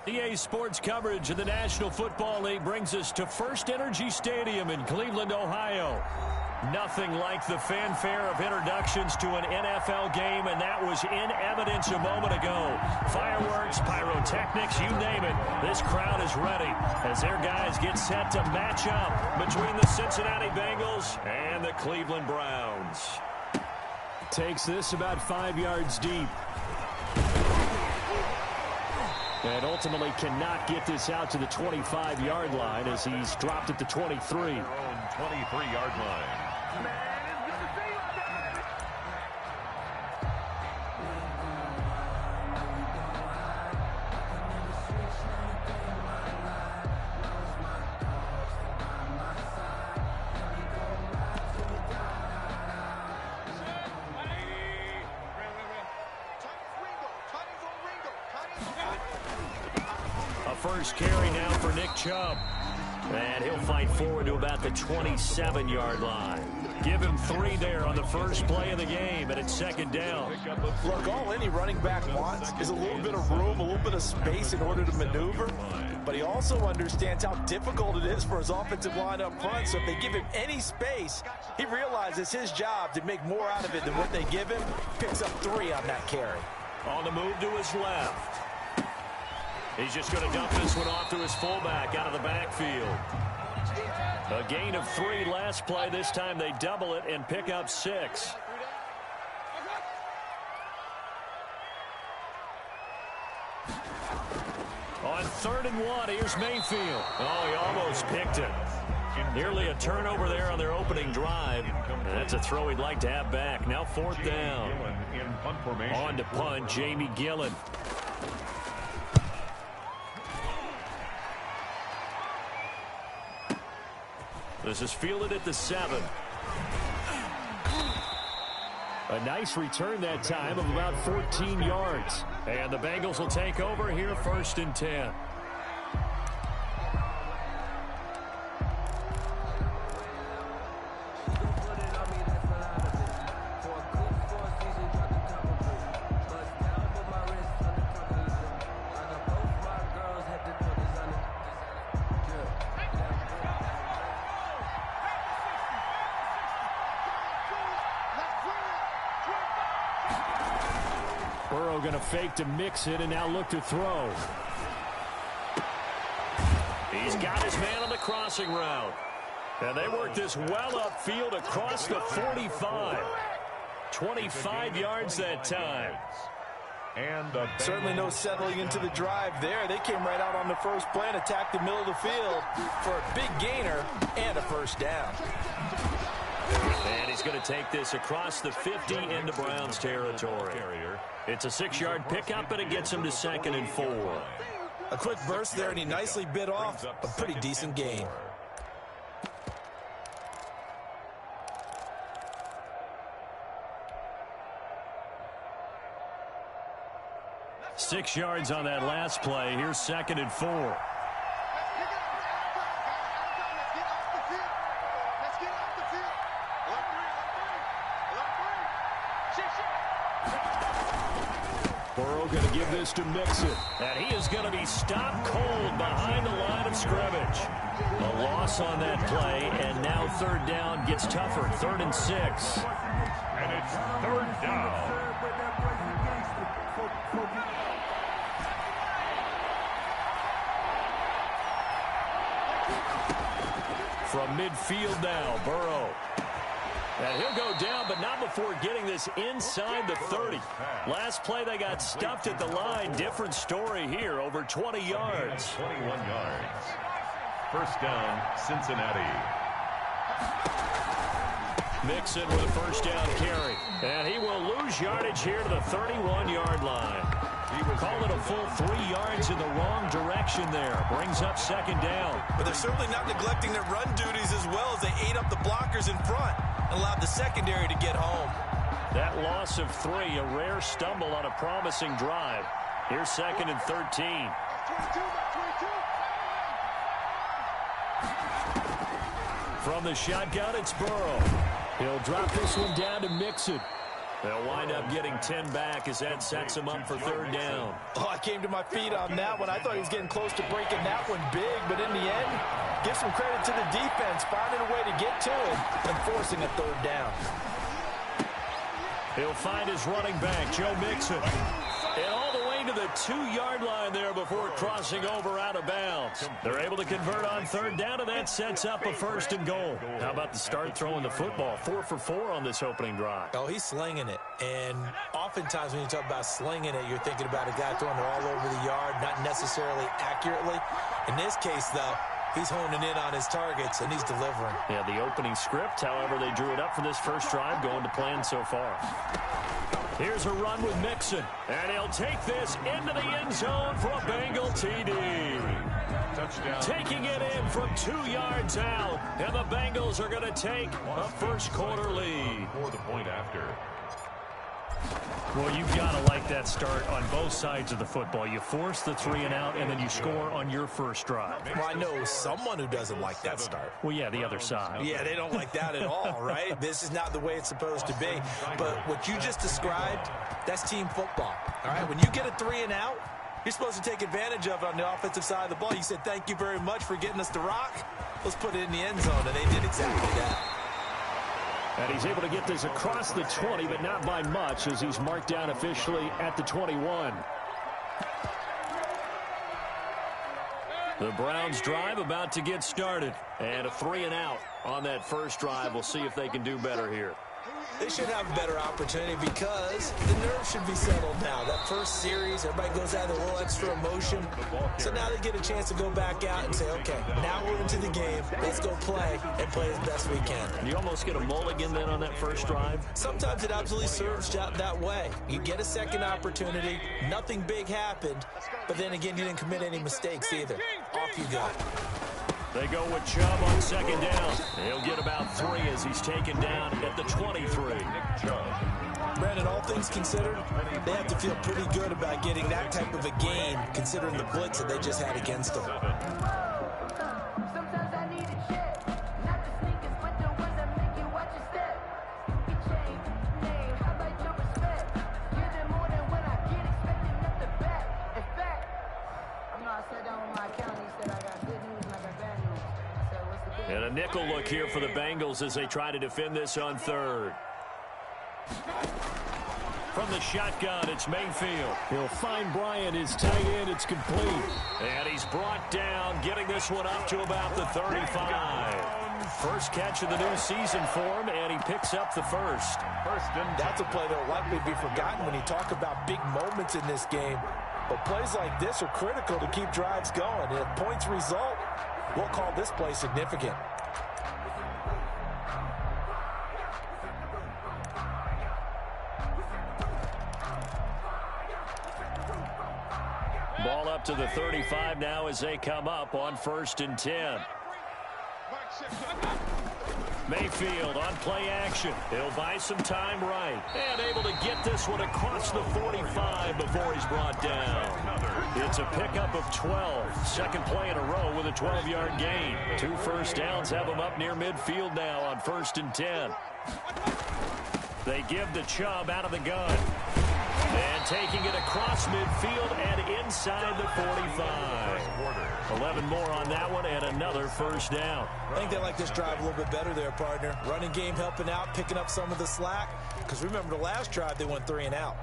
EA Sports coverage of the National Football League brings us to First Energy Stadium in Cleveland, Ohio. Nothing like the fanfare of introductions to an NFL game, and that was in evidence a moment ago. Fireworks, pyrotechnics, you name it. This crowd is ready as their guys get set to match up between the Cincinnati Bengals and the Cleveland Browns. Takes this about 5 yards deep. And ultimately cannot get this out to the 25-yard line as he's dropped at the 23. Their own 23-yard line. First carry now for Nick Chubb. And he'll fight forward to about the 27-yard line. Give him 3 there on the first play of the game, and it's second down. Look, all any running back wants is a little bit of room, a little bit of space in order to maneuver. But he also understands how difficult it is for his offensive line up front. So if they give him any space, he realizes his job to make more out of it than what they give him. Picks up 3 on that carry. On the move to his left. He's just going to dump this one off to his fullback out of the backfield. A gain of 3 last play. This time they double it and pick up 6. On 3rd and 1, here's Mayfield. Oh, he almost picked it. Nearly a turnover there on their opening drive. And that's a throw he'd like to have back. Now 4th down. On to punt, Jamie Gillen. This is fielded at the 7. A nice return that time of about 14 yards. And the Bengals will take over here 1st and 10. Going to fake to mix it and now look to throw. He's got his man on the crossing route. And they work this well upfield across the 45. 25 yards that time. And certainly no settling into the drive there. They came right out on the first play and attacked the middle of the field for a big gainer and a first down. And he's going to take this across the 50 into Browns territory. It's a 6-yard pickup, and it gets him to 2nd and 4. A quick burst there, and he nicely bit off a pretty decent gain. Six yards on that last play. Here's 2nd and 4. Burrow going to give this to Mixon. And he is going to be stopped cold behind the line of scrimmage. A loss on that play, and now 3rd down gets tougher. 3rd and 6. And it's 3rd down. From midfield now, Burrow. And he'll go down, but not before getting this inside the 30. Last play, they got stuffed at the line. Different story here, over 20 yards. 21 yards. First down, Cincinnati. Mixon with a first down carry. And he will lose yardage here to the 31-yard line. Call it a full 3 yards in the wrong direction there. Brings up 2nd down. But they're certainly not neglecting their run duties as well as they ate up the blockers in front and allowed the secondary to get home. That loss of 3, a rare stumble on a promising drive. Here's 2nd and 13. From the shotgun, it's Burrow. He'll drop this one down to Mixon. They'll wind up getting 10 back as that sets them up for third down. Oh, I came to my feet on that one. I thought he was getting close to breaking that one big, but in the end, give some credit to the defense, finding a way to get to it and forcing a third down. He'll find his running back, Joe Mixon. And all the way to the 2-yard line there before crossing over out of bounds. They're able to convert on third down, and that sets up a first and goal. How about the start throwing the football? 4 for 4 on this opening drive. Oh, he's slinging it. And oftentimes when you talk about slinging it, you're thinking about a guy throwing it all over the yard, not necessarily accurately. In this case, though, he's honing in on his targets, and he's delivering. Yeah, the opening script, however, they drew it up for this first drive, going to plan so far. Here's a run with Mixon, and he'll take this into the end zone for a Bengal TD. Touchdown. Taking it in from 2 yards out, and the Bengals are going to take a first-quarter lead. For the point after. Well, you've got to like that start on both sides of the football. You force the 3 and out, and then you score on your first drive. Well, I know someone who doesn't like that start. Well, yeah, the other side. Yeah, they don't like that at all, right? This is not the way it's supposed to be. But what you just described, that's team football, all right? When you get a 3 and out, you're supposed to take advantage of it on the offensive side of the ball. You said, thank you very much for getting us to rock. Let's put it in the end zone, and they did exactly that. And he's able to get this across the 20, but not by much, as he's marked down officially at the 21. The Browns drive about to get started. And a 3 and out on that first drive. We'll see if they can do better here. They should have a better opportunity because the nerves should be settled now. That first series, everybody goes out with a little extra emotion. So now they get a chance to go back out and say, okay, now we're into the game. Let's go play and play as best we can. You almost get a mulligan then on that first drive? Sometimes it absolutely serves out that way. You get a second opportunity. Nothing big happened. But then again, you didn't commit any mistakes either. Off you go. They go with Chubb on second down. He'll get about 3 as he's taken down at the 23. Brandon, all things considered, they have to feel pretty good about getting that type of a gain, considering the blitz that they just had against them. And a nickel look here for the Bengals as they try to defend this on third. From the shotgun, it's Mayfield. He'll find Bryant, his tight end. It's complete. And he's brought down, getting this one up to about the 35. First catch of the new season for him, and he picks up the first. That's a play that will likely be forgotten when you talk about big moments in this game. But plays like this are critical to keep drives going. And if points result, we'll call this play significant. Ball up to the 35 now as they come up on 1st and 10. Mayfield on play action. He'll buy some time right. And able to get this one across the 45 before he's brought down. It's a pickup of 12. Second play in a row with a 12-yard gain. 2 first downs have him up near midfield now on 1st and 10. They give the Chubb out of the gun. And taking it across midfield and inside the 45. 11 more on that one and another first down. I think they like this drive a little bit better there, partner. Running game helping out, picking up some of the slack. Because remember the last drive, they went 3 and out.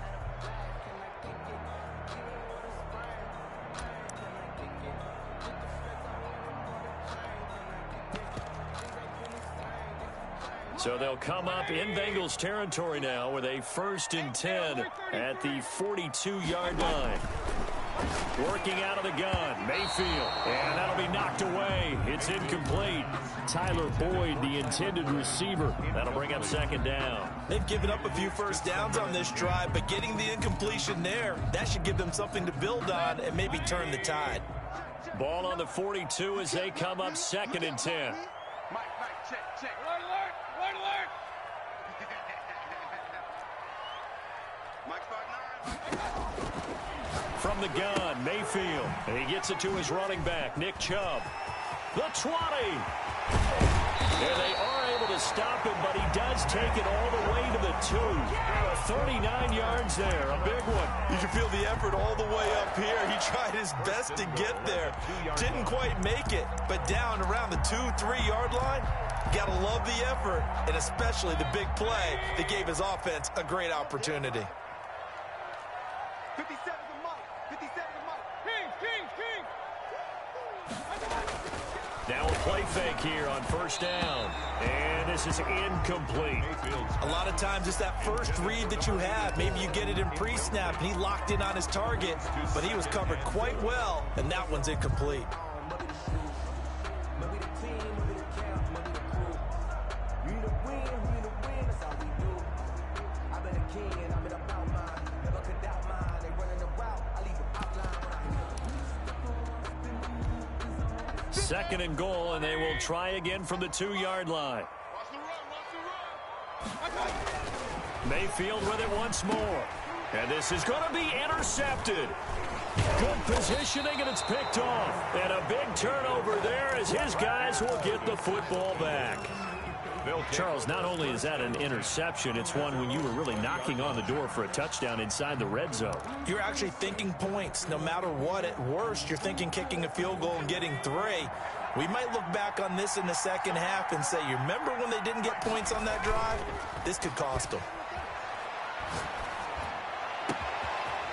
So they'll come up in Bengals territory now with a 1st and 10 at the 42-yard line. Working out of the gun, Mayfield, and that'll be knocked away. It's incomplete. Tyler Boyd, the intended receiver. That'll bring up 2nd down. They've given up a few first downs on this drive, but getting the incompletion there, that should give them something to build on and maybe turn the tide. Ball on the 42 as they come up 2nd and 10. Check. Red alert! Red alert! From the gun, Mayfield. And he gets it to his running back, Nick Chubb. The 20. And they are able to to stop him, but he does take it all the way to the 2. 39 yards there, a big one. You can feel the effort all the way up here. He tried his best to get there. Didn't quite make it, but down around the 2-3 yard line, gotta love the effort, and especially the big play that gave his offense a great opportunity. 57 to Mike. 57 to Mike. King. Now a play fake here on first down. And this is incomplete. A lot of times it's that first read that you have. Maybe you get it in pre-snap, and he locked in on his target, but he was covered quite well, and that one's incomplete. Second and goal, and they will try again from the 2-yard line. Mayfield with it once more. And this is going to be intercepted. Good positioning, and it's picked off. And a big turnover there as his guys will get the football back. Charles, not only is that an interception, it's one when you were really knocking on the door for a touchdown inside the red zone. You're actually thinking points. No matter what, at worst, you're thinking kicking a field goal and getting 3. We might look back on this in the second half and say, you remember when they didn't get points on that drive? This could cost them.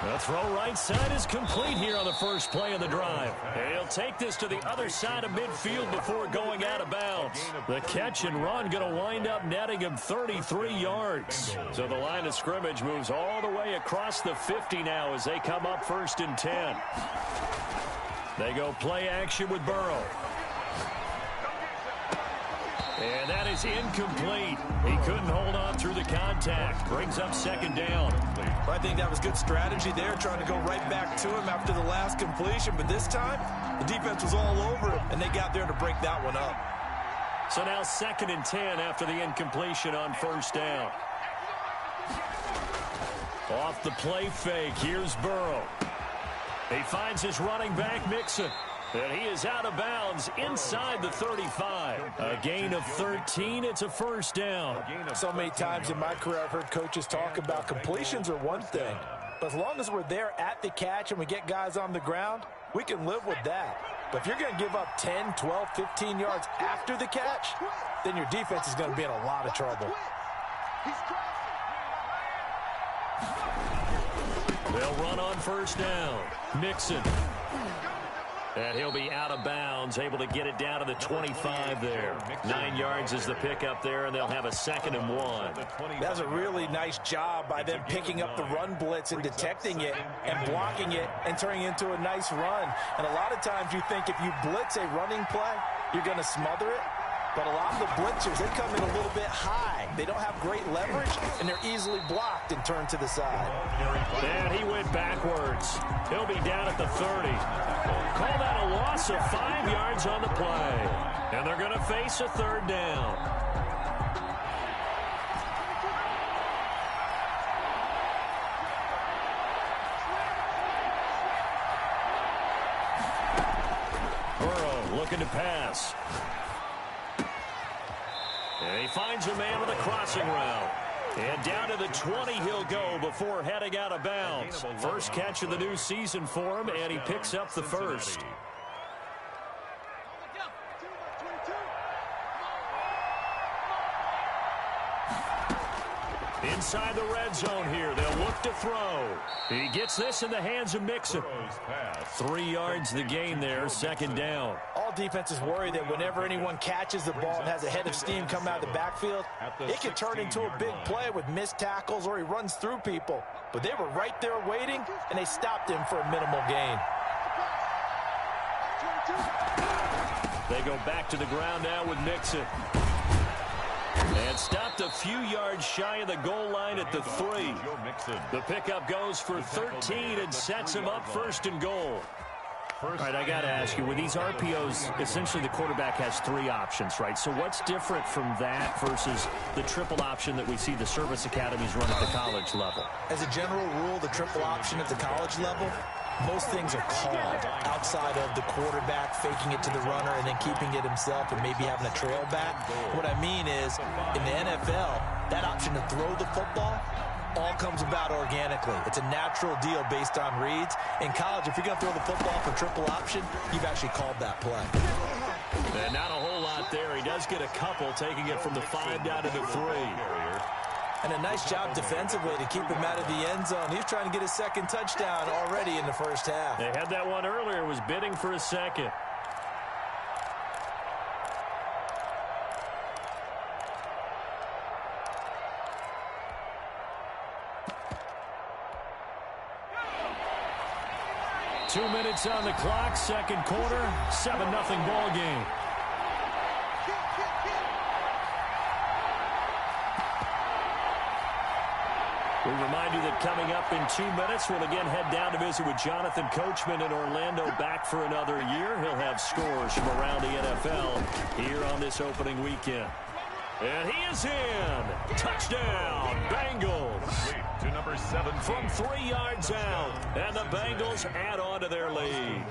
The throw right side is complete here on the first play of the drive. He'll take this to the other side of midfield before going out of bounds. The catch and run going to wind up netting him 33 yards. So the line of scrimmage moves all the way across the 50 now as they come up 1st and 10. They go play action with Burrow. And that is incomplete. He couldn't hold on through the contact. Brings up 2nd down. I think that was good strategy there, trying to go right back to him after the last completion. But this time, the defense was all over him, and they got there to break that one up. So now 2nd and 10 after the incompletion on 1st down. Off the play fake, here's Burrow. He finds his running back, Mixon. And he is out of bounds inside the 35. A gain of 13. It's a 1st down. So many times in my career I've heard coaches talk about completions are one thing. But as long as we're there at the catch and we get guys on the ground, we can live with that. But if you're going to give up 10, 12, 15 yards after the catch, then your defense is going to be in a lot of trouble. They'll run on 1st down. Mixon. And he'll be out of bounds, able to get it down to the 25 there. 9 yards is the pickup there, and they'll have a 2nd and 1. That's a really nice job by them picking up the run blitz and detecting it and blocking it and turning it into a nice run. And a lot of times you think if you blitz a running play, you're going to smother it. But a lot of the blitzers, they come in a little bit high. They don't have great leverage, and they're easily blocked and turned to the side. And he went backwards. He'll be down at the 30. Call that a loss of 5 yards on the play. And they're going to face a 3rd down. Burrow looking to pass. And he finds a man with a crossing route. And down to the 20 he'll go before heading out of bounds. First catch of the new season for him, and he picks up the 1st. Inside the red zone here, they'll look to throw. He gets this in the hands of Mixon. 3 yards the gain there, 2nd down. All defenses worry that whenever anyone catches the ball and has a head of steam come out of the backfield, it can turn into a big play with missed tackles or he runs through people. But they were right there waiting, and they stopped him for a minimal gain. They go back to the ground now with Mixon. And stopped a few yards shy of the goal line at the 3. The pickup goes for 13 and sets him up 1st and goal. All right, I got to ask you, with these RPOs, essentially the quarterback has 3 options, right? So what's different from that versus the triple option that we see the service academies run at the college level? As a general rule, the triple option at the college level, most things are called outside of the quarterback faking it to the runner and then keeping it himself and maybe having a trail back. What I mean is, in the NFL, that option to throw the football all comes about organically. It's a natural deal based on reads. In college, if you're going to throw the football for triple option, you've actually called that play. And not a whole lot there. He does get a couple, taking it from the 5 down to the 3. And a nice job defensively to keep him out of the end zone. He's trying to get his second touchdown already in the first half. They had that one earlier, was bidding for a second. Two minutes on the clock, second quarter, 7-0 ball game. We remind you that coming up in 2 minutes, we'll again head down to visit with Jonathan Coachman in Orlando, back for another year. He'll have scores from around the NFL here on this opening weekend. And he is in. Touchdown, Bengals. To number 7 from 3 yards out. And the Bengals add on to their lead.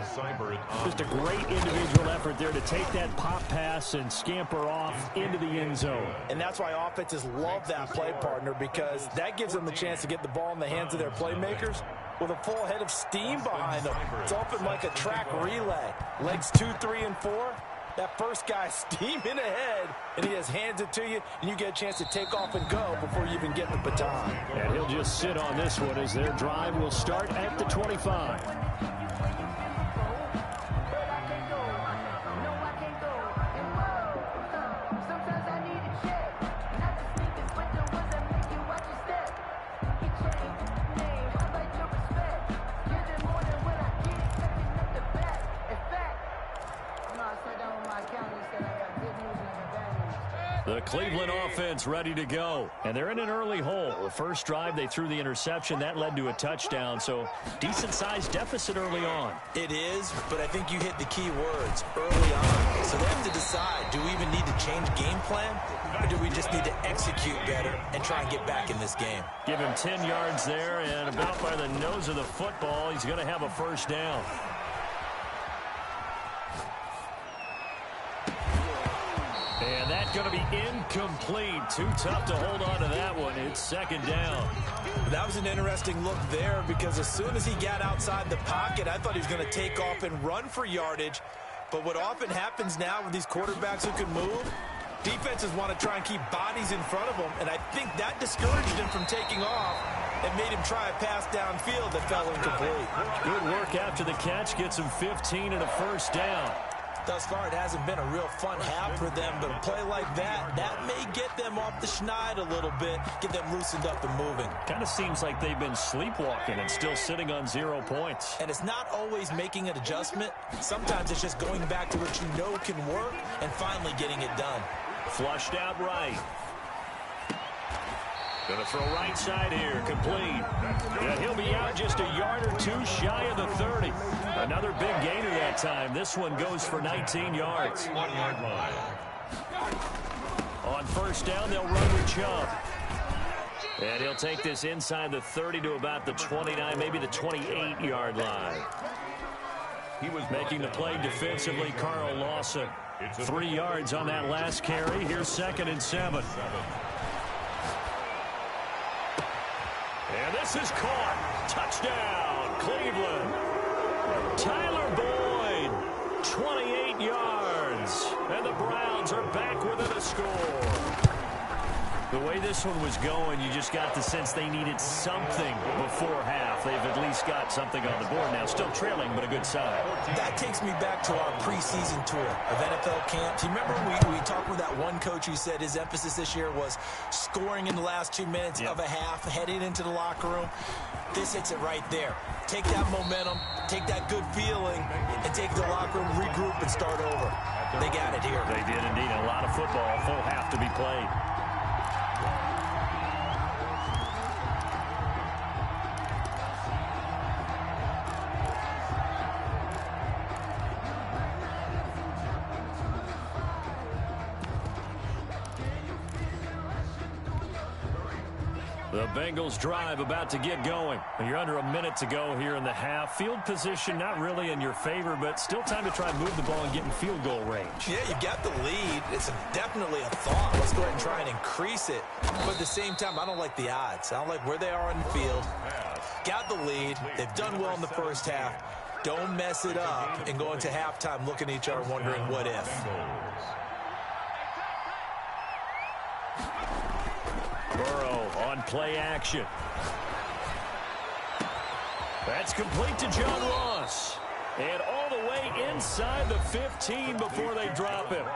Just a great individual effort there to take that pop pass and scamper off into the end zone. And that's why offenses love that play partner, because that gives them the chance to get the ball in the hands of their playmakers with a full head of steam behind them. It's open like a track relay. Legs 2, 3, and 4. That first guy steaming ahead, and he just hands it to you, and you get a chance to take off and go before you even get the baton. And he'll just sit on this one as their drive will start at the 25. The Cleveland offense ready to go. And they're in an early hole. The first drive, they threw the interception. That led to a touchdown. So decent-sized deficit early on. It is, but I think you hit the key words early on. So they have to decide, do we even need to change game plan? Or do we just need to execute better and try and get back in this game? Give him 10 yards there, and about by the nose of the football, he's going to have a first down. And that's going to be incomplete. Too tough to hold on to that one. It's second down. That was an interesting look there, because as soon as he got outside the pocket, I thought he was going to take off and run for yardage. But what often happens now with these quarterbacks who can move, defenses want to try and keep bodies in front of them, and I think that discouraged him from taking off and made him try a pass downfield that fell incomplete. Good work after the catch. Gets him 15 and a first down. Thus far, it hasn't been a real fun half for them, but a play like that may get them off the schneid a little bit, get them loosened up and moving. Kind of seems like they've been sleepwalking and still sitting on 0 points. And it's not always making an adjustment. Sometimes it's just going back to what you know can work and finally getting it done. Flushed out right. Gonna throw right side here, complete. And he'll be out just a yard or two shy of the 30. Another big gainer that time. This one goes for 19 yards. 1 yard line. On first down, they'll run with Chubb. And he'll take this inside the 30 to about the 29, maybe the 28-yard line. He was making the play defensively, Carl Lawson. 3 yards on that last carry. Here's 2nd and 7. And this is caught. Touchdown, Cleveland. Tyler Boyd, 28 yards. And the Browns are back within a score. The way this one was going, you just got the sense they needed something before half. They've at least got something on the board now. Still trailing, but a good sign. That takes me back to our preseason tour of NFL camp. Do you remember we talked with that one coach who said his emphasis this year was scoring in the last 2 minutes of a half, heading into the locker room? This hits it right there. Take that momentum, take that good feeling, and take the locker room, regroup, and start over. They got it here. They did indeed. A lot of football, full half to be played. The Bengals drive about to get going. You're under a minute to go here in the half. Field position not really in your favor, but still time to try and move the ball and get in field goal range. Yeah, you got the lead. It's definitely a thought. Let's go ahead and try and increase it. But at the same time, I don't like the odds. I don't like where they are on the field. Got the lead. They've done well in the first half. Don't mess it up and go into halftime looking at each other wondering what if. Burrow on play action. That's complete to John Ross. And all the way inside the 15 before they drop him.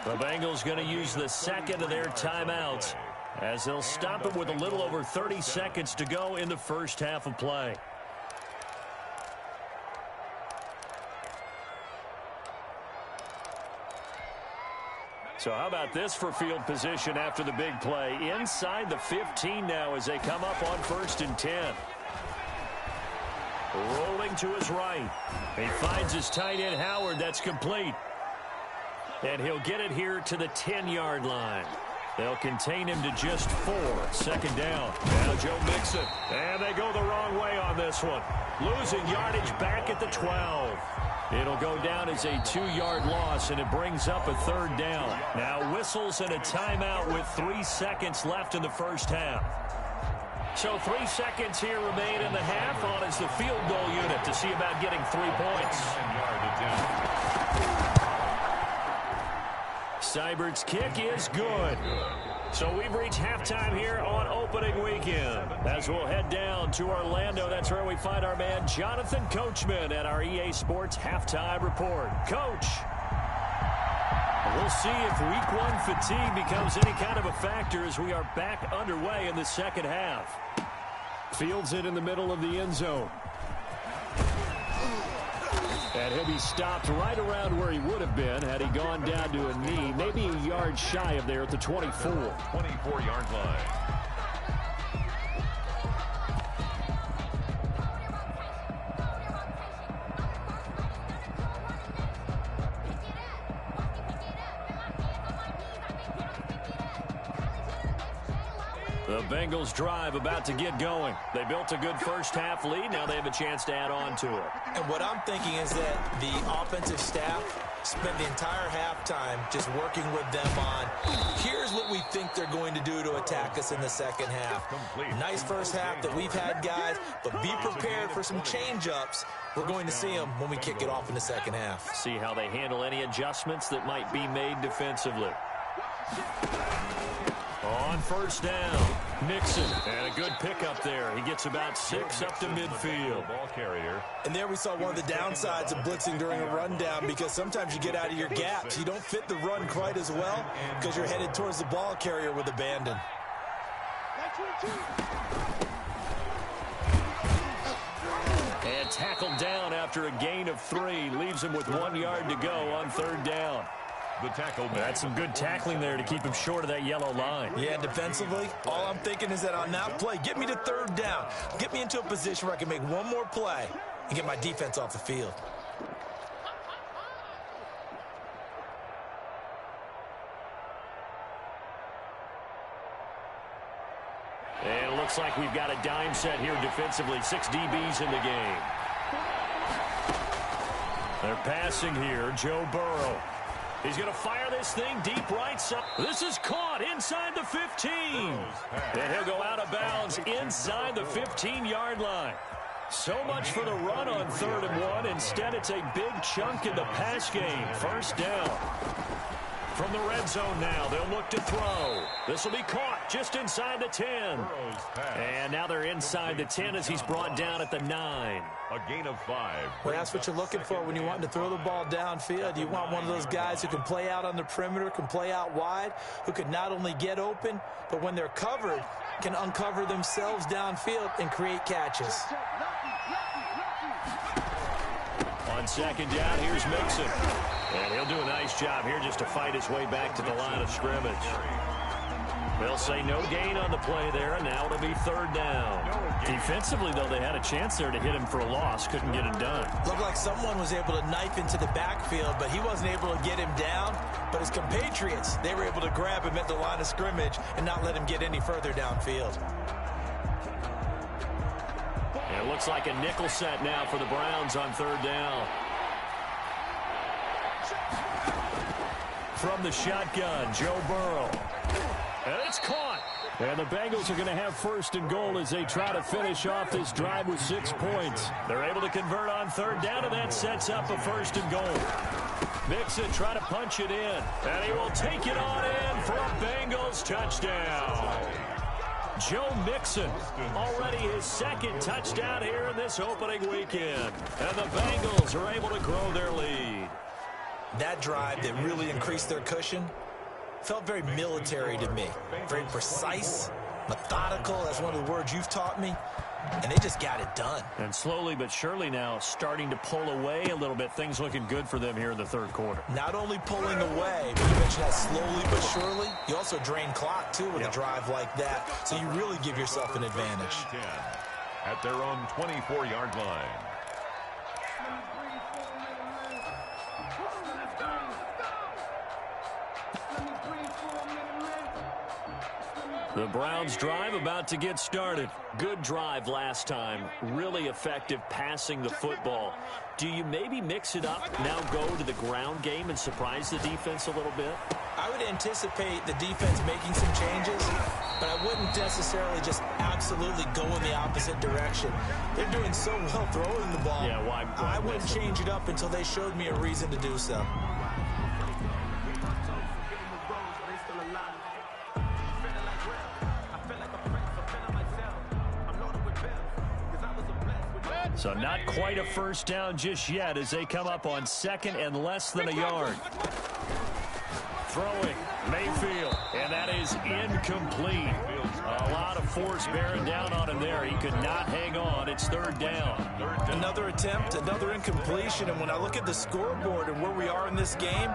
The Bengals going to use the second of their timeouts as they'll stop him with a little over 30 seconds to go in the first half of play. So how about this for field position after the big play? Inside the 15 now as they come up on 1st and 10. Rolling to his right. He finds his tight end Howard. That's complete. And he'll get it here to the 10-yard line. They'll contain him to just 4. 2nd down. Now Joe Mixon. And they go the wrong way on this one. Losing yardage back at the 12. It'll go down as a 2-yard loss, and it brings up a 3rd down. Now whistles and a timeout with 3 seconds left in the first half. So 3 seconds here remain in the half on as the field goal unit to see about getting 3 points. Seibert's kick is good. So we've reached halftime here on opening weekend. As we'll head down to Orlando, that's where we find our man Jonathan Coachman at our EA Sports Halftime Report. Coach, we'll see if Week 1 fatigue becomes any kind of a factor as we are back underway in the second half. Fields it in the middle of the end zone. And he'll be stopped right around where he would have been had he gone down to a knee, maybe a yard shy of there at the 24. 24-yard line. The Bengals drive about to get going. They built a good first half lead. Now they have a chance to add on to it. And what I'm thinking is that the offensive staff spent the entire halftime just working with them on, here's what we think they're going to do to attack us in the second half. Nice first half that we've had, guys, but be prepared for some change-ups. We're going to see them when we kick it off in the second half. See how they handle any adjustments that might be made defensively. On 1st down, Nixon, and a good pickup there. He gets about 6 up to midfield. Ball carrier. And there we saw one of the downsides of blitzing during a rundown, because sometimes you get out of your gaps. You don't fit the run quite as well because you're headed towards the ball carrier with abandon. And tackled down after a gain of 3. Leaves him with 1 yard to go on 3rd down. The tackle. That's some good tackling there to keep him short of that yellow line. Yeah, defensively, all I'm thinking is that on that play, get me to 3rd down. Get me into a position where I can make one more play and get my defense off the field. And it looks like we've got a dime set here defensively. 6 DBs in the game. They're passing here. Joe Burrow. He's going to fire this thing deep right side. This is caught inside the 15. And he'll go out of bounds inside the 15-yard line. So much for the run on 3rd and 1. Instead, it's a big chunk in the pass game. 1st down. From the red zone now, they'll look to throw. This will be caught just inside the 10. And now they're inside the 10 as he's brought down at the 9. A gain of 5. Well, that's what you're looking for when you want to throw the ball downfield. You want one of those guys who can play out on the perimeter, can play out wide, who can not only get open, but when they're covered, can uncover themselves downfield and create catches. On 2nd down, here's Mixon. And he'll do a nice job here just to fight his way back to the line of scrimmage. They'll say no gain on the play there, and now it'll be 3rd down. Defensively, though, they had a chance there to hit him for a loss. Couldn't get it done. Looked like someone was able to knife into the backfield, but he wasn't able to get him down. But his compatriots, they were able to grab him at the line of scrimmage and not let him get any further downfield. It looks like a nickel set now for the Browns on third down. From the shotgun, Joe Burrow. And it's caught. And the Bengals are going to have first and goal as they try to finish off this drive with 6 points. They're able to convert on third down, and that sets up a first and goal. Mixon try to punch it in, and he will take it on in for a Bengals touchdown. Joe Mixon, already his second touchdown here in this opening weekend. And the Bengals are able to grow their lead. That drive that really increased their cushion felt very military to me. Very precise, methodical, that's one of the words you've taught me. And they just got it done. And slowly but surely now starting to pull away a little bit. Things looking good for them here in the third quarter. Not only pulling away, but you mentioned that slowly but surely. You also drain clock, too, with a drive like that. So you really give yourself an advantage. At their own 24-yard line. The Browns drive about to get started. Good drive last time. Really effective passing the football. Do you maybe mix it up, now go to the ground game and surprise the defense a little bit? I would anticipate the defense making some changes, but I wouldn't necessarily just absolutely go in the opposite direction. They're doing so well throwing the ball. Yeah, why I wouldn't change it up until they showed me a reason to do so. So not quite a first down just yet as they come up on second and less than a yard. Throwing, Mayfield, and that is incomplete. A lot of force bearing down on him there. He could not hang on. It's third down. Another attempt, another incompletion, and when I look at the scoreboard and where we are in this game,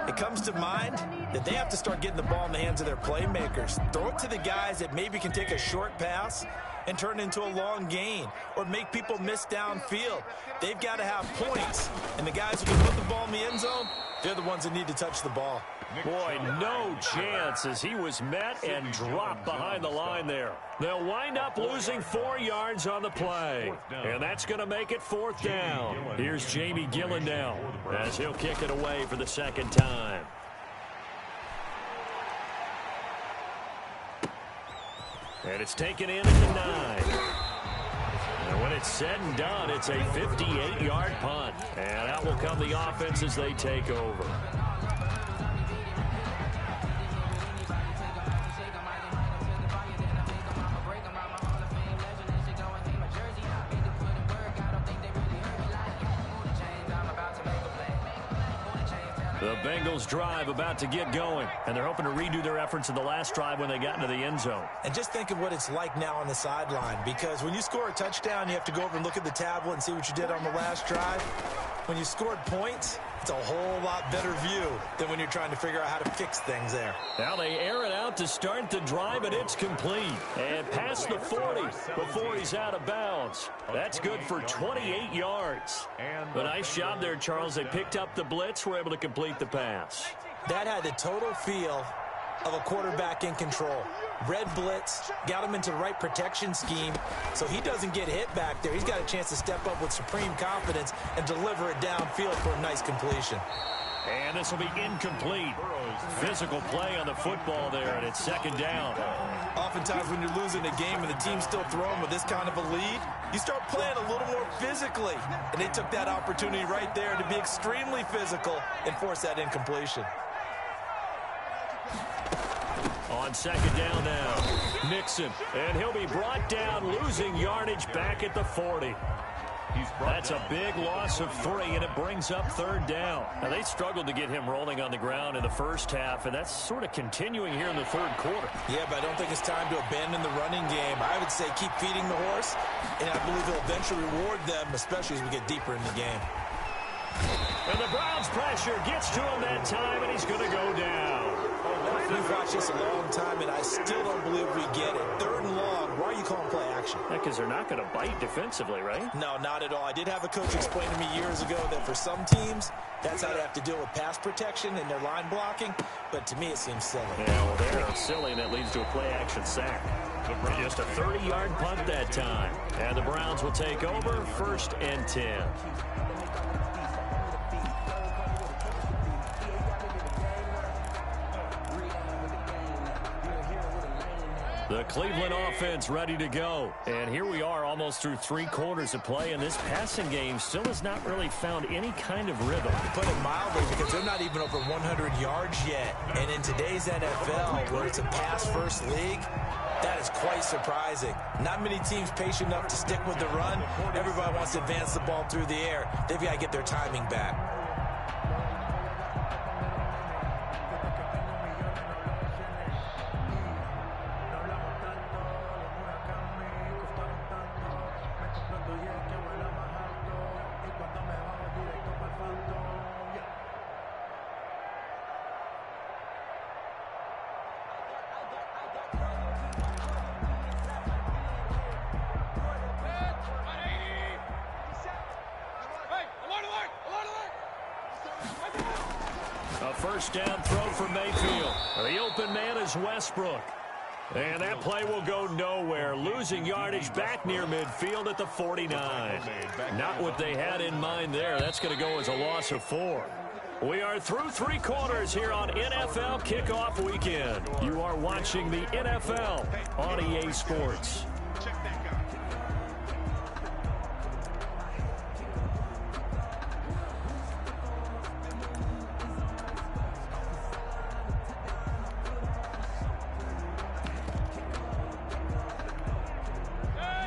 it comes to mind that they have to start getting the ball in the hands of their playmakers. Throw it to the guys that maybe can take a short pass and turn it into a long gain or make people miss downfield. They've got to have points, and the guys who can put the ball in the end zone, they're the ones that need to touch the ball. Boy, no chance as he was met and dropped behind the line there. They'll wind up losing 4 yards on the play, and that's going to make it fourth down. Here's Jamie Gillen now as he'll kick it away for the second time. And it's taken in at the 9. And when it's said and done, it's a 58-yard punt. And out will come the offense as they take over. The Bengals drive about to get going, and they're hoping to redo their efforts in the last drive when they got into the end zone. And just think of what it's like now on the sideline, because when you score a touchdown, you have to go over and look at the tablet and see what you did on the last drive. When you scored points, it's a whole lot better view than when you're trying to figure out how to fix things there. Now they air it out to start the drive, and it's complete. And past the 40 before he's out of bounds. That's good for 28 yards. A nice job there, Charles. They picked up the blitz, were able to complete the pass. That had the total feel of a quarterback in control. Red blitz, got him into the right protection scheme, so he doesn't get hit back there. He's got a chance to step up with supreme confidence and deliver it downfield for a nice completion. And this will be incomplete. Physical play on the football there, and it's second down. Oftentimes when you're losing a game and the team's still throwing with this kind of a lead, you start playing a little more physically. And they took that opportunity right there to be extremely physical and force that incompletion. On second down now, Mixon, and he'll be brought down, losing yardage back at the 40. That's a big loss of 3, and it brings up third down. Now, they struggled to get him rolling on the ground in the first half, and that's sort of continuing here in the third quarter. Yeah, but I don't think it's time to abandon the running game. I would say keep feeding the horse, and I believe he'll eventually reward them, especially as we get deeper in the game. And the Browns' pressure gets to him that time, and he's going to go down. We've watched this a long time, and I still don't believe we get it. Third and long, why are you calling play action? Yeah, because they're not going to bite defensively, right? No, not at all. I did have a coach explain to me years ago that for some teams, that's how they have to deal with pass protection and their line blocking, but to me it seems silly. Yeah, well, they're silly, and it leads to a play action sack. Just a 30-yard punt that time. And the Browns will take over 1st and 10. The Cleveland offense ready to go. And here we are almost through 3 quarters of play, and this passing game still has not really found any kind of rhythm. To put it mildly, because they're not even over 100 yards yet. And in today's NFL, where it's a pass-first league, that is quite surprising. Not many teams patient enough to stick with the run. Everybody wants to advance the ball through the air. They've got to get their timing back. A first down throw for Mayfield. The open man is Westbrook. And that play will go nowhere. Losing yardage back near midfield at the 49. Not what they had in mind there. That's going to go as a loss of 4. We are through 3 quarters here on NFL Kickoff Weekend. You are watching the NFL on EA Sports.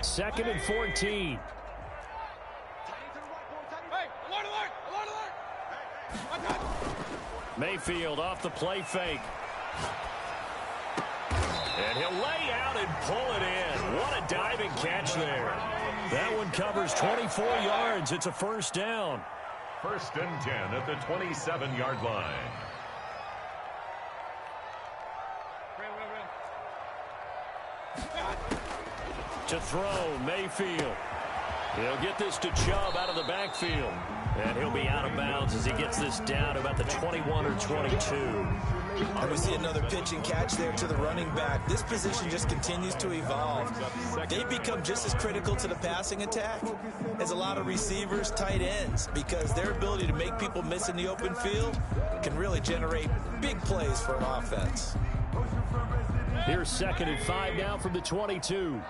Second and 14. Mayfield off the play fake. And he'll lay out and pull it in. What a diving catch there. That one covers 24 yards. It's a first down. 1st and 10 at the 27-yard line. To throw, Mayfield. He'll get this to Chubb out of the backfield. And he'll be out of bounds as he gets this down to about the 21 or 22. And we see another pitch and catch there to the running back. This position just continues to evolve. They become just as critical to the passing attack as a lot of receivers, tight ends, because their ability to make people miss in the open field can really generate big plays for an offense. Here's 2nd and 5 now from the 22.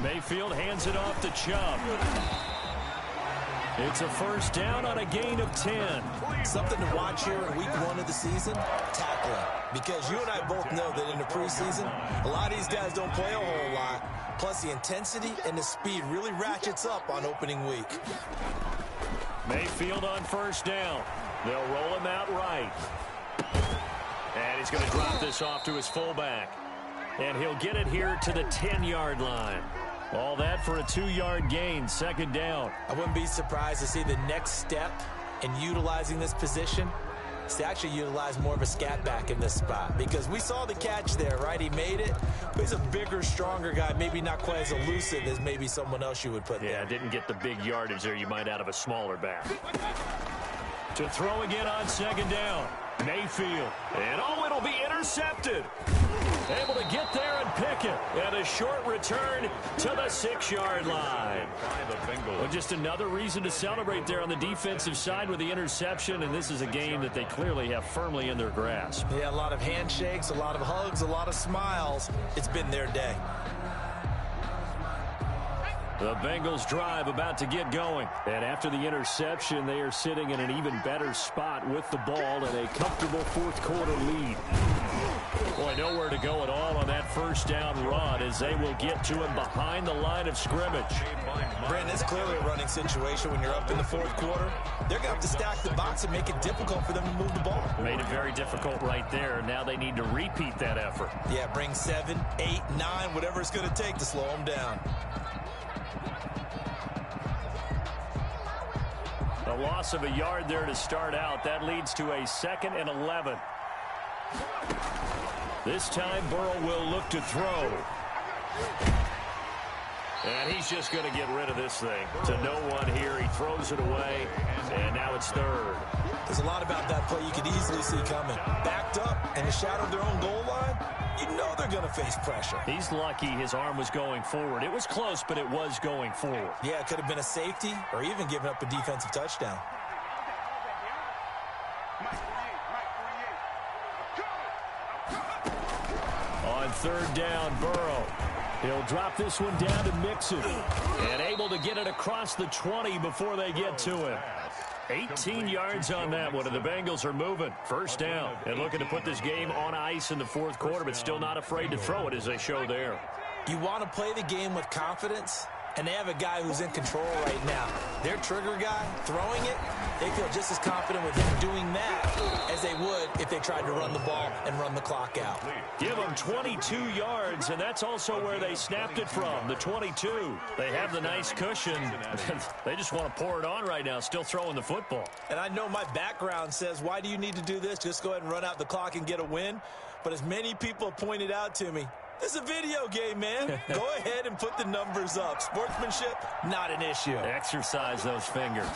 Mayfield hands it off to Chubb. It's a first down on a gain of 10. Something to watch here in week 1 of the season, tackling. Because you and I both know that in the preseason, a lot of these guys don't play a whole lot. Plus, the intensity and the speed really ratchets up on opening week. Mayfield on first down. They'll roll him out right. And he's going to drop this off to his fullback. And he'll get it here to the 10-yard line. All that for a 2-yard gain, 2nd down. I wouldn't be surprised to see the next step in utilizing this position is to actually utilize more of a scat back in this spot. Because we saw the catch there, right? He made it. But he's a bigger, stronger guy, maybe not quite as elusive as maybe someone else you would put there. Yeah, didn't get the big yardage there you might out of a smaller back. To throw again on 2nd down. Mayfield. And oh, it'll be intercepted. Able to get there and pick it. And a short return to the 6-yard line. Well, just another reason to celebrate there on the defensive side with the interception. And this is a game that they clearly have firmly in their grasp. Yeah, a lot of handshakes, a lot of hugs, a lot of smiles. It's been their day. The Bengals drive about to get going. And after the interception, they are sitting in an even better spot with the ball and a comfortable 4th quarter lead. Boy, nowhere to go at all on that first down run as they will get to him behind the line of scrimmage. Brandon, it's clearly a running situation when you're up in the 4th quarter. They're going to have to stack the box and make it difficult for them to move the ball. Made it very difficult right there. Now they need to repeat that effort. Yeah, bring 7, 8, 9, whatever it's going to take to slow them down. A loss of a yard there to start out. That leads to a 2nd and 11. This time Burrow will look to throw. And he's just going to get rid of this thing. To no one here. He throws it away, and now it's third. There's a lot about that play you could easily see coming. Backed up in the shadow of their own goal line, you know they're going to face pressure. He's lucky his arm was going forward. It was close, but it was going forward. Yeah, it could have been a safety or even given up a defensive touchdown. On third down, Burrow. He'll drop this one down to Mixon. And able to get it across the 20 before they get to him. 18 yards on that one, and the Bengals are moving. First down, and looking to put this game on ice in the fourth quarter, but still not afraid to throw it as they show there. You want to play the game with confidence, and they have a guy who's in control right now. Their trigger guy, throwing it, they feel just as confident with him doing that as they would if they tried to run the ball and run the clock out. Give them 22 yards, and that's also where they snapped it from, the 22. They have the nice cushion. They just want to pour it on right now, still throwing the football. And I know my background says, why do you need to do this? Just go ahead and run out the clock and get a win. But as many people have pointed out to me, it's a video game, man. Go ahead and put the numbers up. Sportsmanship, not an issue. Exercise those fingers.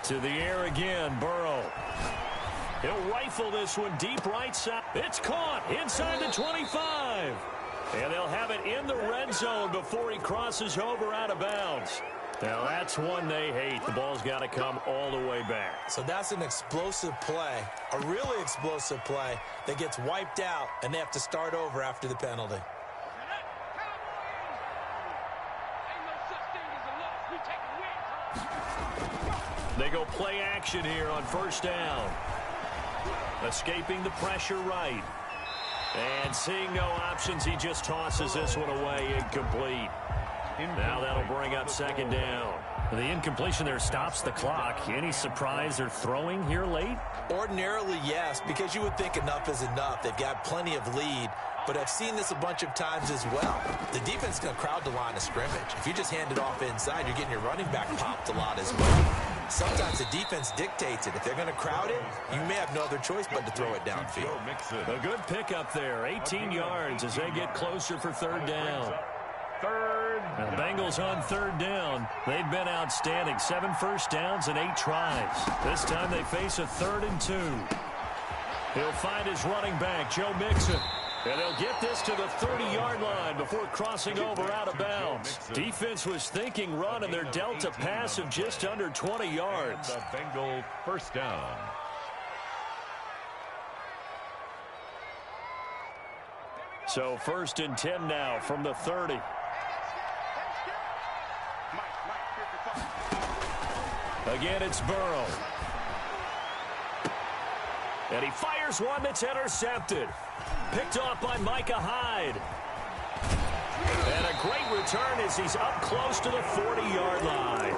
To the air again, Burrow. He'll rifle this one deep right side. It's caught inside the 25. And they'll have it in the red zone before he crosses over out of bounds. Now, that's one they hate. The ball's got to come all the way back. So that's an explosive play, a really explosive play that gets wiped out, and they have to start over after the penalty. They go play action here on first down. Escaping the pressure right. And seeing no options, he just tosses this one away, incomplete. Now that'll bring up second down. The incompletion there stops the clock. Any surprise they're throwing here late? Ordinarily, yes, because you would think enough is enough. They've got plenty of lead, but I've seen this a bunch of times as well. The defense is going to crowd the line of scrimmage. If you just hand it off inside, you're getting your running back popped a lot as well. Sometimes the defense dictates it. If they're going to crowd it, you may have no other choice but to throw it downfield. A good pickup there, 18 yards as they get closer for third down. Now, the Bengals on third down. They've been outstanding. 7 first downs and 8 tries. This time they face a 3rd and 2. He'll find his running back, Joe Mixon. And they'll get this to the 30-yard line before crossing over out of bounds. Defense was thinking run, and they're dealt a pass of just under 20 yards. The Bengal first down. So 1st and 10 now from the 30. Again, it's Burrow. And he fires one that's intercepted. Picked off by Micah Hyde. And a great return as he's up close to the 40-yard line.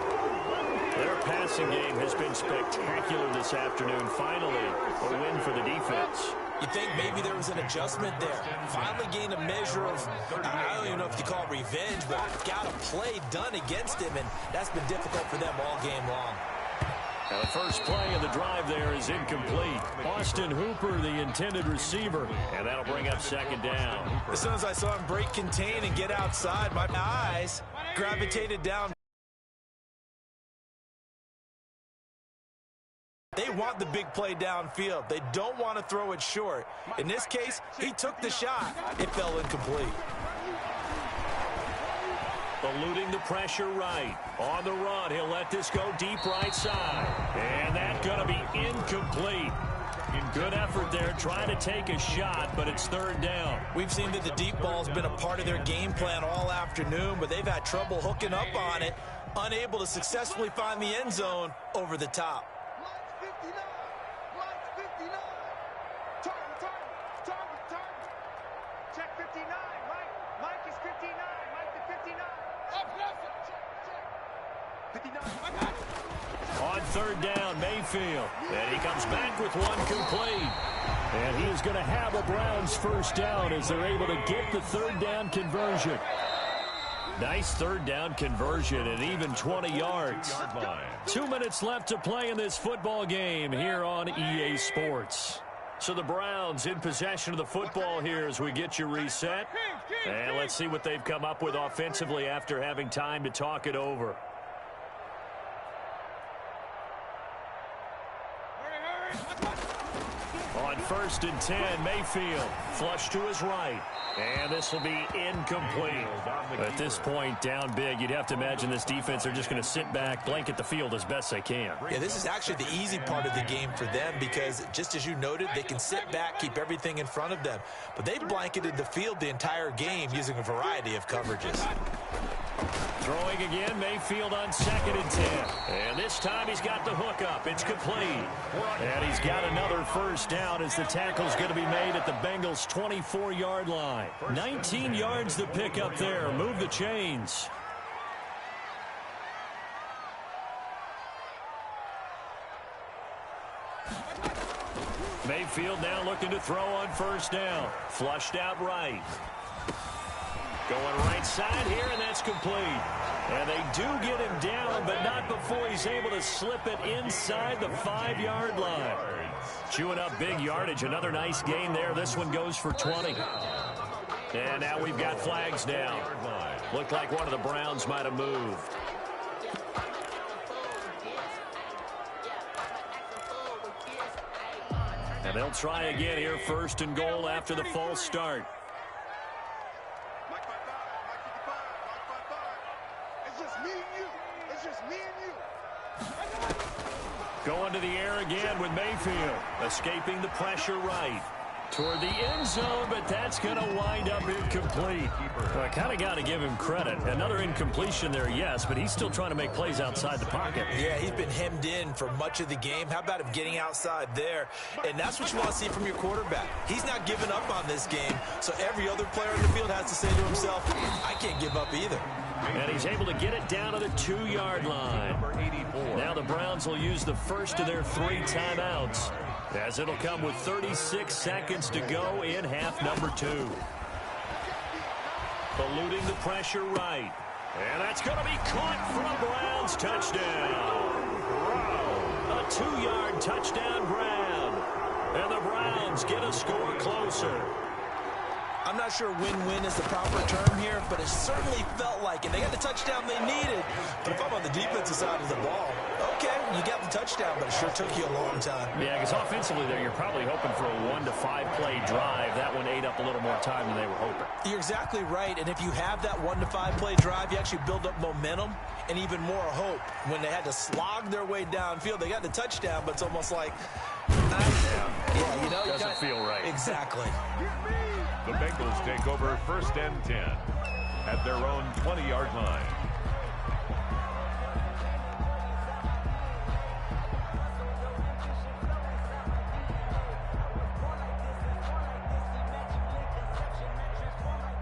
Their passing game has been spectacular this afternoon. Finally, a win for the defense. You think maybe there was an adjustment there. Finally gained a measure of, I don't even know if you call it revenge, but got a play done against him, and that's been difficult for them all game long. Now the first play of the drive there is incomplete. Austin Hooper, the intended receiver, and that'll bring up second down. As soon as I saw him break contain and get outside, my eyes gravitated down. They want the big play downfield. They don't want to throw it short. In this case, he took the shot. It fell incomplete. Eluding the pressure right. On the run, he'll let this go deep right side. And that's going to be incomplete. Good effort there, trying to take a shot, but it's third down. We've seen that the deep ball's been a part of their game plan all afternoon, but they've had trouble hooking up on it, unable to successfully find the end zone over the top. On third down, Mayfield. And he comes back with one complete. And he is going to have a Browns first down as they're able to get the third down conversion. Nice third down conversion and even 20 yards. 2 minutes left to play in this football game here on EA Sports. So the Browns in possession of the football here as we get you reset. And let's see what they've come up with offensively after having time to talk it over. On 1st and 10, Mayfield flush to his right. And this will be incomplete. At this point, down big, you'd have to imagine this defense are just going to sit back, blanket the field as best they can. Yeah, this is actually the easy part of the game for them because, just as you noted, they can sit back, keep everything in front of them. But they blanketed the field the entire game using a variety of coverages. Throwing again, Mayfield on 2nd and 10. And this time he's got the hook up. It's complete. And he's got another first down as the tackle's going to be made at the Bengals' 24-yard line. 19 yards to pick up there. Move the chains. Mayfield now looking to throw on 1st down. Flushed out right. Going right side here, and that's complete. And they do get him down, but not before he's able to slip it inside the 5-yard line. Chewing up big yardage. Another nice gain there. This one goes for 20. And now we've got flags down. Looked like one of the Browns might have moved. And they'll try again here, 1st and goal after the false start. Going to the air again with Mayfield. Escaping the pressure right. Toward the end zone, but that's going to wind up incomplete. Well, I kind of got to give him credit. Another incompletion there, yes, but he's still trying to make plays outside the pocket. Yeah, he's been hemmed in for much of the game. How about him getting outside there? And that's what you want to see from your quarterback. He's not giving up on this game, so every other player on the field has to say to himself, I can't give up either. And he's able to get it down to the 2-yard line. Now the Browns will use the first of their 3 timeouts, as it'll come with 36 seconds to go in half number 2. Eluding the pressure right. And that's going to be caught for a Browns touchdown. A 2-yard touchdown grab. And the Browns get a score closer. I'm not sure win-win is the proper term here, but it certainly felt like it. They got the touchdown they needed. But if I'm on the defensive side of the ball, okay, you got the touchdown, but it sure took you a long time. Yeah, because offensively there, you're probably hoping for a 1 to 5 play drive. That one ate up a little more time than they were hoping. You're exactly right, and if you have that 1 to 5 play drive, you actually build up momentum and even more hope. When they had to slog their way downfield, they got the touchdown, but it's almost like, yeah, you know, doesn't feel right. Exactly. The Bengals take over 1st and 10 at their own 20-yard line.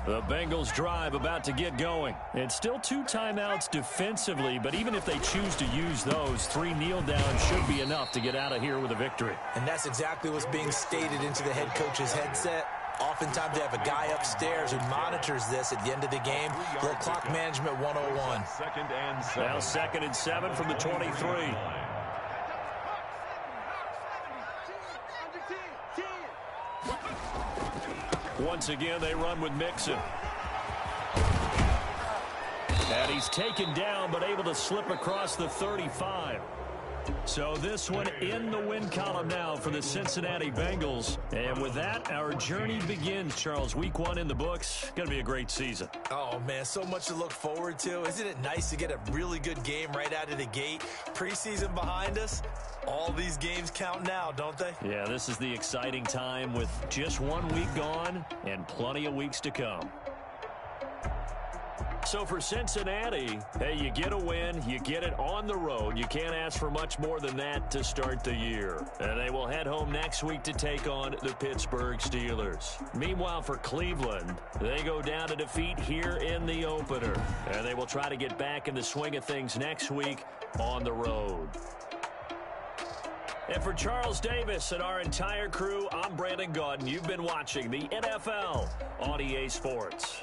The Bengals drive about to get going. It's still 2 timeouts defensively, but even if they choose to use those, 3 kneel downs should be enough to get out of here with a victory. And that's exactly what's being stated into the head coach's headset. Oftentimes they have a guy upstairs who monitors this at the end of the game. Little clock management 101. Now 2nd and 7 from the 23. Once again, they run with Mixon. And he's taken down, but able to slip across the 35. So this one in the win column now for the Cincinnati Bengals. And with that, our journey begins, Charles. Week 1 in the books. Going to be a great season. Oh, man, so much to look forward to. Isn't it nice to get a really good game right out of the gate? Preseason behind us. All these games count now, don't they? Yeah, this is the exciting time with just 1 week gone and plenty of weeks to come. So for Cincinnati, hey, you get a win, you get it on the road. You can't ask for much more than that to start the year. And they will head home next week to take on the Pittsburgh Steelers. Meanwhile, for Cleveland, they go down to defeat here in the opener. And they will try to get back in the swing of things next week on the road. And for Charles Davis and our entire crew, I'm Brandon Gaudin. You've been watching the NFL on EA Sports.